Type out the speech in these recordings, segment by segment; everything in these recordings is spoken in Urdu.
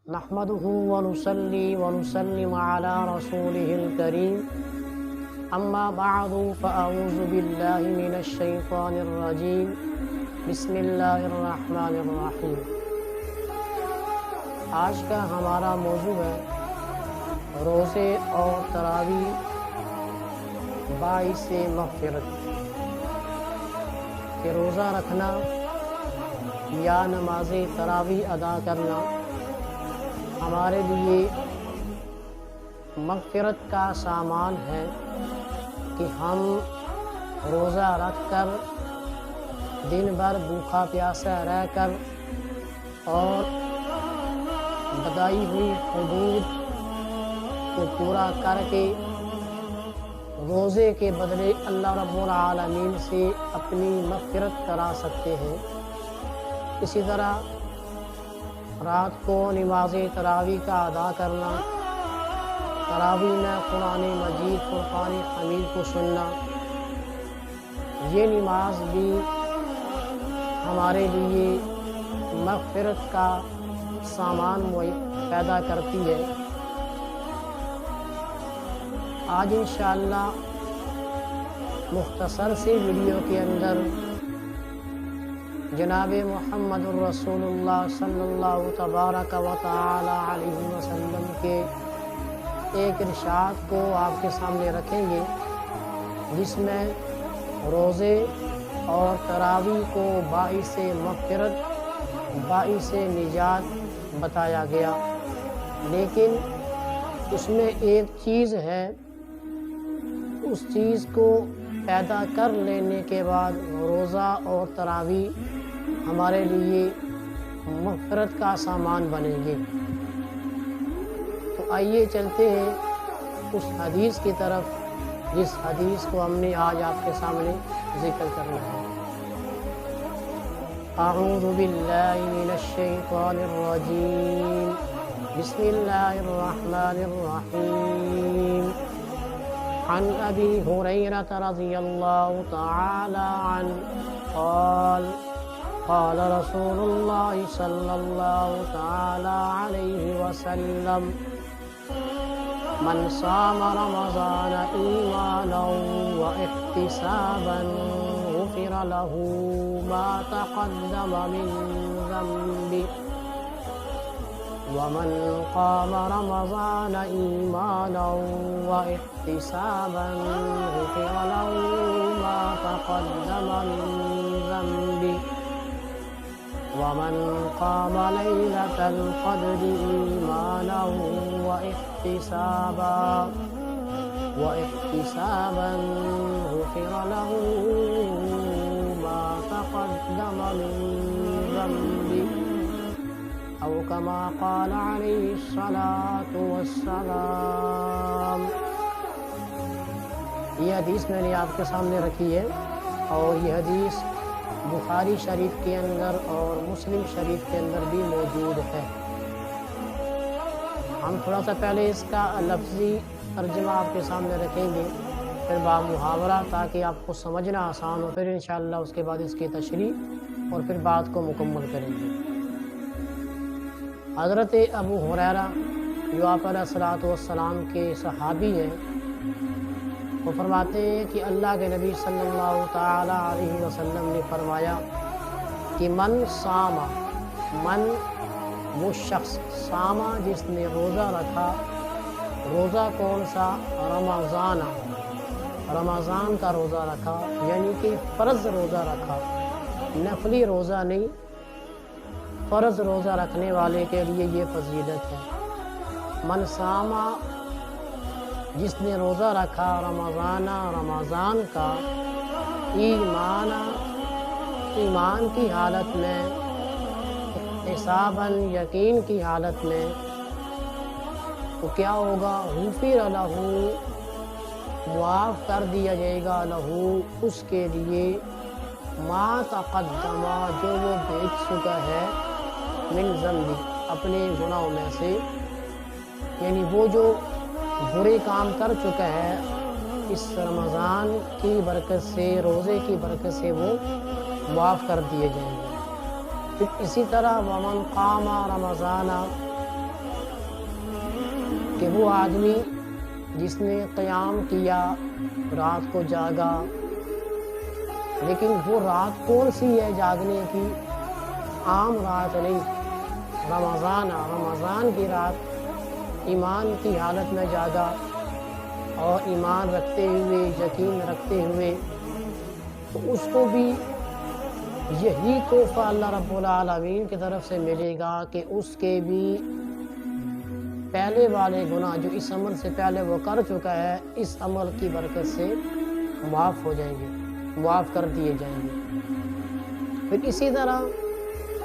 نحمده ونصلي ونسلم على رسوله الكريم اما بعد فاعوذ بالله من الشیطان الرجیم بسم اللہ الرحمن الرحیم۔ آج کا ہمارا موضوع ہے روزے اور تراویح باعث مغفرت، کہ روزہ رکھنا یا نماز تراویح ادا کرنا ہمارے لیے مغفرت کا سامان ہے، کہ ہم روزہ رکھ کر دن بھر بھوکا پیاسا رہ کر اور بتائی ہوئی حدود کو پورا کر کے روزے کے بدلے اللہ رب العالمین سے اپنی مغفرت کرا سکتے ہیں۔ اسی طرح رات کو نماز تراویح کا ادا کرنا، تراویح میں قرآن مجید فرقان حمید کو سننا، یہ نماز بھی ہمارے لیے مغفرت کا سامان پیدا کرتی ہے۔ آج انشاءاللہ مختصر سی ویڈیو کے اندر جناب محمد الرسول اللہ صلی اللہ تبارک و تعالی علیہ وسلم کے ایک ارشاد کو آپ کے سامنے رکھیں گے، جس میں روزے اور تراویح کو باعث مغفرت، باعث نجات بتایا گیا، لیکن اس میں ایک چیز ہے، اس چیز کو پیدا کر لینے کے بعد روزہ اور تراویح ہمارے لیے مغفرت کا سامان بنیں گے۔ تو آئیے چلتے ہیں اس حدیث کی طرف، جس حدیث کو ہم نے آج آپ کے سامنے ذکر کرنا ہے۔ اعوذ باللہ من الشیطان الرجیم، بسم اللہ الرحمن الرحیم۔ عن ابی ہریرہ رضی اللہ تعالی عنہ قال قال رسول اللہ صلی اللہ تعالی علیہ وسلم من صام رمضان ایمانا واحتسابا غفر له ما تقدم من ذنبه ومن قام رمضان ایمانا واحتسابا غفر له ما تقدم من ذنبه ومن قام ليلة القدر إيمانا واحتسابا غفر له ما تقدم من ذنبه أو كما قال عليه الصلاة والسلام۔ یہ حدیث میں نے آپ کے سامنے رکھی ہے، اور یہ حدیث بخاری شریف کے اندر اور مسلم شریف کے اندر بھی موجود ہے۔ ہم تھوڑا سا پہلے اس کا لفظی ترجمہ آپ کے سامنے رکھیں گے، پھر محاورہ، تاکہ آپ کو سمجھنا آسان ہو، پھر انشاءاللہ اس کے بعد اس کی تشریح اور پھر بات کو مکمل کریں گے۔ حضرت ابو ہریرہ جو آپ علیہ الصلوۃ والسلام کے صحابی ہیں، وہ فرماتے ہیں کہ اللہ کے نبی صلی اللہ تعالی علیہ وسلم نے فرمایا کہ من صاما، من وہ شخص، صاما جس نے روزہ رکھا، روزہ کون سا؟ رمضان کا روزہ رکھا، یعنی کہ فرض روزہ رکھا، نفلی روزہ نہیں، فرض روزہ رکھنے والے کے لیے یہ فضیلت ہے۔ من صاما جس نے روزہ رکھا، رمضان کا، ایمان کی حالت میں، احتساباً یقین کی حالت میں، تو کیا ہوگا؟ غفر لہ، معاف کر دیا جائے گا، لہو اس کے لیے، ما تقدم جو وہ بیچ چکا ہے، من ذنبی اپنے گناہوں میں سے، یعنی وہ جو برے کام کر چکا ہے، اس رمضان کی برکت سے، روزے کی برکت سے وہ معاف کر دیے جائیں گے۔ پھر اسی طرح ومن قام رمضان، کہ وہ آدمی جس نے قیام کیا، رات کو جاگا، لیکن وہ رات کون سی ہے جاگنے کی؟ عام رات نہیں، رمضان کی رات ایمان کی حالت میں جاگا اور ایمان رکھتے ہوئے، یقین رکھتے ہوئے، تو اس کو بھی یہی تحفہ اللہ رب العالمین کی طرف سے ملے گا کہ اس کے بھی پہلے والے گناہ جو اس عمل سے پہلے وہ کر چکا ہے، اس عمل کی برکت سے معاف ہو جائیں گے، معاف کر دیے جائیں گے۔ پھر اسی طرح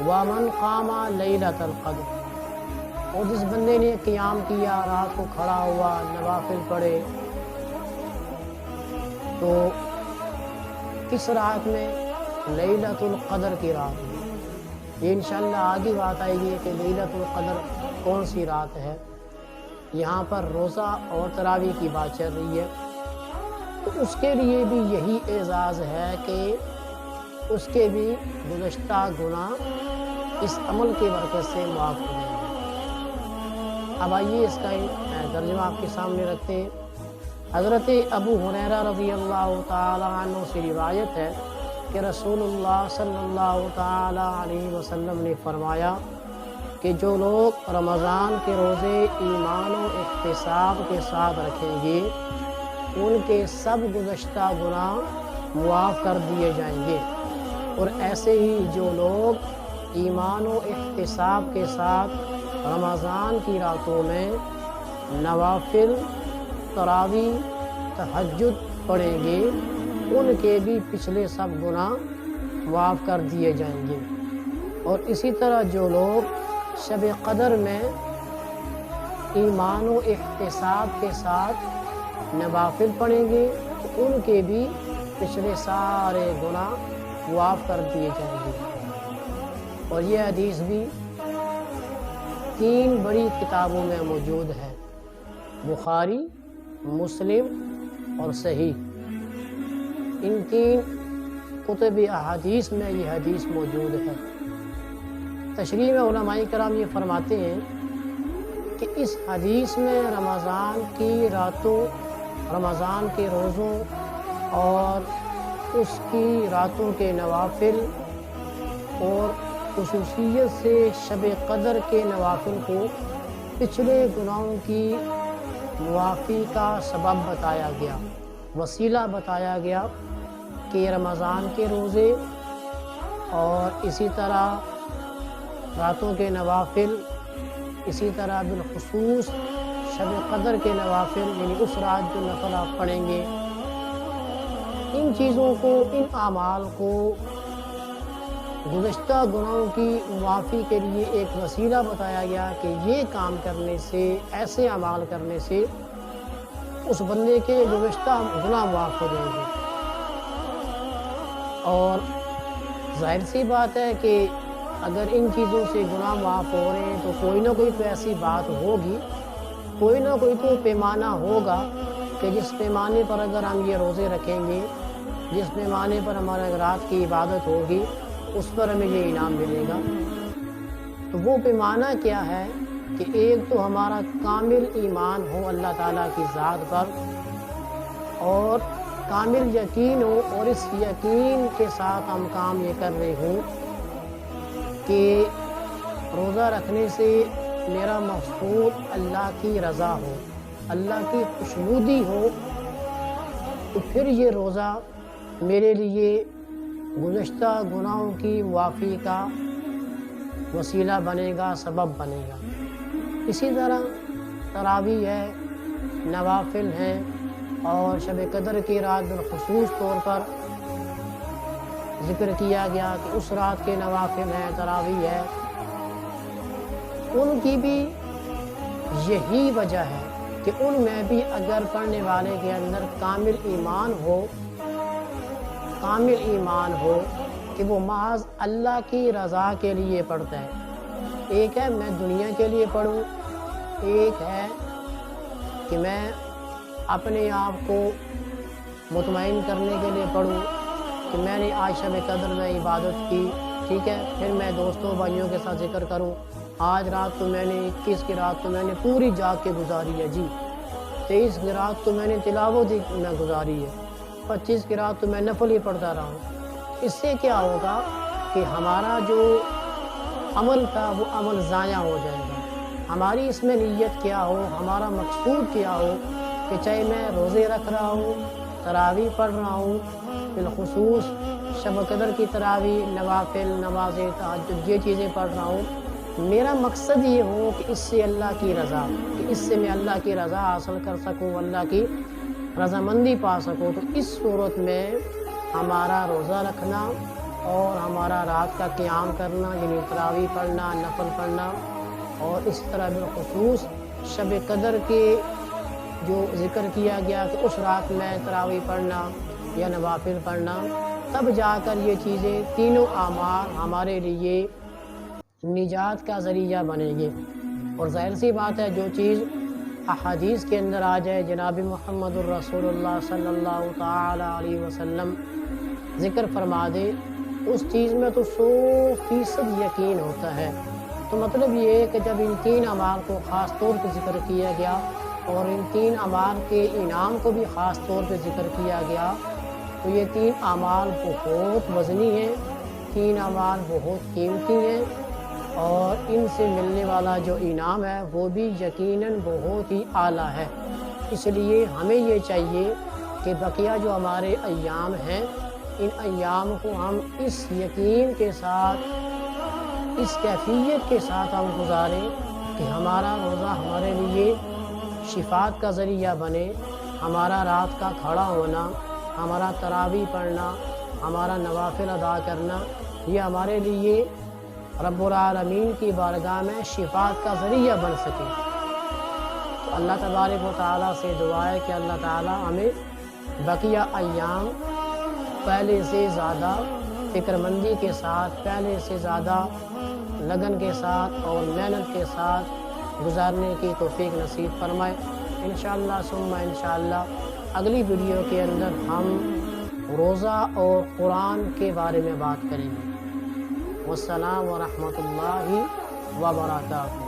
وَمَنْ قَامَ لَيْلَةَ الْقَدْرِ، اور جس بندے نے قیام کیا، رات کو کھڑا ہوا، نوافل پڑھے، تو کس رات میں؟ لیلۃ القدر کی رات میں۔ یہ انشاءاللہ آگے بات آئے گی کہ لیلۃ القدر کون سی رات ہے۔ یہاں پر روزہ اور تراویح کی بات چل رہی ہے، تو اس کے لیے بھی یہی اعزاز ہے کہ اس کے بھی گزشتہ گناہ اس عمل کی برکت سے معاف ہو جائیں گے۔ اب آئیے اس کا ترجمہ آپ کے سامنے رکھتے ہیں۔ حضرت ابو ہریرہ رضی اللہ تعالی عنہ سے روایت ہے کہ رسول اللہ صلی اللہ تعالی علیہ وسلم نے فرمایا کہ جو لوگ رمضان کے روزے ایمان و احتساب کے ساتھ رکھیں گے، ان کے سب گزشتہ گناہ معاف کر دیے جائیں گے، اور ایسے ہی جو لوگ ایمان و احتساب کے ساتھ رمضان کی راتوں میں نوافل، تراویح، تہجد پڑھیں گے، ان کے بھی پچھلے سب گناہ معاف کر دیے جائیں گے۔ اور اسی طرح جو لوگ شب قدر میں ایمان و احتساب کے ساتھ نوافل پڑھیں گے، تو ان کے بھی پچھلے سارے گناہ معاف کر دیے جائیں گے۔ اور یہ حدیث بھی 3 بڑی کتابوں میں موجود ہے، بخاری، مسلم اور صحیح۔ ان 3 کتب احادیث میں یہ حدیث موجود ہے۔ تشریح میں علماء کرام یہ فرماتے ہیں کہ اس حدیث میں رمضان کی راتوں، رمضان کے روزوں اور اس کی راتوں کے نوافل، اور خصوصیت سے شب قدر کے نوافل کو پچھلے گناہوں کی معافی کا سبب بتایا گیا، وسیلہ بتایا گیا کہ رمضان کے روزے اور اسی طرح راتوں کے نوافل، اسی طرح بالخصوص شب قدر کے نوافل، یعنی اس رات جو نفل آپ پڑھیں گے، ان چیزوں کو، ان اعمال کو گزشتہ گناہوں کی معافی کے لیے ایک وسیلہ بتایا گیا کہ یہ کام کرنے سے، ایسے اعمال کرنے سے اس بندے کے گزشتہ گناہ معاف ہو جائیں گے۔ اور ظاہر سی بات ہے کہ اگر ان چیزوں سے گناہ معاف ہو رہے ہیں تو کوئی نہ کوئی تو ایسی بات ہوگی، کوئی نہ کوئی تو پیمانہ ہوگا کہ جس پیمانے پر اگر ہم یہ روزے رکھیں گے، جس پیمانے پر ہمارے رات کی عبادت ہوگی، اس پر ہمیں یہ انعام ملے گا۔ تو وہ پیمانہ کیا ہے کہ ایک تو ہمارا کامل ایمان ہو اللہ تعالیٰ کی ذات پر، اور کامل یقین ہو، اور اس یقین کے ساتھ ہم کام یہ کر رہے ہوں کہ روزہ رکھنے سے میرا مقصود اللہ کی رضا ہو، اللہ کی خوشنودی ہو، تو پھر یہ روزہ میرے لیے گزشتہ گناہوں کی معافی کا وسیلہ بنے گا، سبب بنے گا۔ اسی طرح تراویح ہے، نوافل ہیں، اور شب قدر کی رات بالخصوص طور پر ذکر کیا گیا کہ اس رات کے نوافل ہیں، تراویح ہے، ان کی بھی یہی وجہ ہے کہ ان میں بھی اگر پڑھنے والے کے اندر کامل ایمان ہو، کامل ایمان ہو کہ وہ محض اللہ کی رضا کے لیے پڑھتا ہے۔ ایک ہے میں دنیا کے لیے پڑھوں، ایک ہے کہ میں اپنے آپ کو مطمئن کرنے کے لیے پڑھوں کہ میں نے آج شب قدر میں عبادت کی، ٹھیک ہے، پھر میں دوستوں بھائیوں کے ساتھ ذکر کروں، آج رات تو میں نے 21 کی رات تو میں نے پوری جاگ کے گزاری ہے جی، 23 کی رات تو میں نے تلاوت میں گزاری ہے، 25 کی رات تو میں نفل ہی پڑھتا رہا ہوں۔ اس سے کیا ہوگا کہ ہمارا جو عمل تھا وہ عمل ضائع ہو جائے گا۔ ہماری اس میں نیت کیا ہو، ہمارا مقصود کیا ہو کہ چاہے میں روزے رکھ رہا ہوں، تراویح پڑھ رہا ہوں، بالخصوص شب قدر کی تراویح، نوافل، نماز تہجد، یہ چیزیں پڑھ رہا ہوں، میرا مقصد یہ ہو کہ اس سے اللہ کی رضا، کہ اس سے میں اللہ کی رضا حاصل کر سکوں، اللہ کی رضامندی پا سکوں، تو اس صورت میں ہمارا روزہ رکھنا اور ہمارا رات کا قیام کرنا، یعنی تراویح پڑھنا، نفل پڑھنا، اور اس طرح بالخصوص شب قدر کے جو ذکر کیا گیا کہ اس رات میں تراویح پڑھنا یا نوافل پڑھنا، تب جا کر یہ چیزیں تینوں اعمال ہمارے لیے نجات کا ذریعہ بنیں گے۔ اور ظاہر سی بات ہے جو چیز احادیث کے اندر آ جائے، جناب محمد الرسول اللہ صلی اللہ تعالی علیہ وسلم ذکر فرما دے، اس چیز میں تو 100% یقین ہوتا ہے۔ تو مطلب یہ ہے کہ جب ان تین اعمال کو خاص طور پہ ذکر کیا گیا اور ان تین اعمال کے انعام کو بھی خاص طور پہ ذکر کیا گیا، تو یہ تین اعمال بہت وزنی ہیں، تین اعمال بہت قیمتی ہیں، اور ان سے ملنے والا جو انعام ہے وہ بھی یقیناً بہت ہی اعلیٰ ہے۔ اس لیے ہمیں یہ چاہیے کہ بقیہ جو ہمارے ایام ہیں، ان ایام کو ہم اس یقین کے ساتھ، اس کیفیت کے ساتھ ہم گزاریں کہ ہمارا روزہ ہمارے لیے شفاعت کا ذریعہ بنے، ہمارا رات کا کھڑا ہونا، ہمارا تراویح پڑھنا، ہمارا نوافل ادا کرنا، یہ ہمارے لیے رب العالمین کی بارگاہ میں شفاعت کا ذریعہ بن سکے۔ تو اللہ تبارک و تعالیٰ سے دعا ہے کہ اللہ تعالیٰ ہمیں بقیہ ایام پہلے سے زیادہ فکر مندی کے ساتھ، پہلے سے زیادہ لگن کے ساتھ اور محنت کے ساتھ گزارنے کی توفیق نصیب فرمائے۔ انشاءاللہ ثم انشاءاللہ اگلی ویڈیو کے اندر ہم روزہ اور قرآن کے بارے میں بات کریں گے۔ والسلام ورحمۃ اللہ وبرکاتہ۔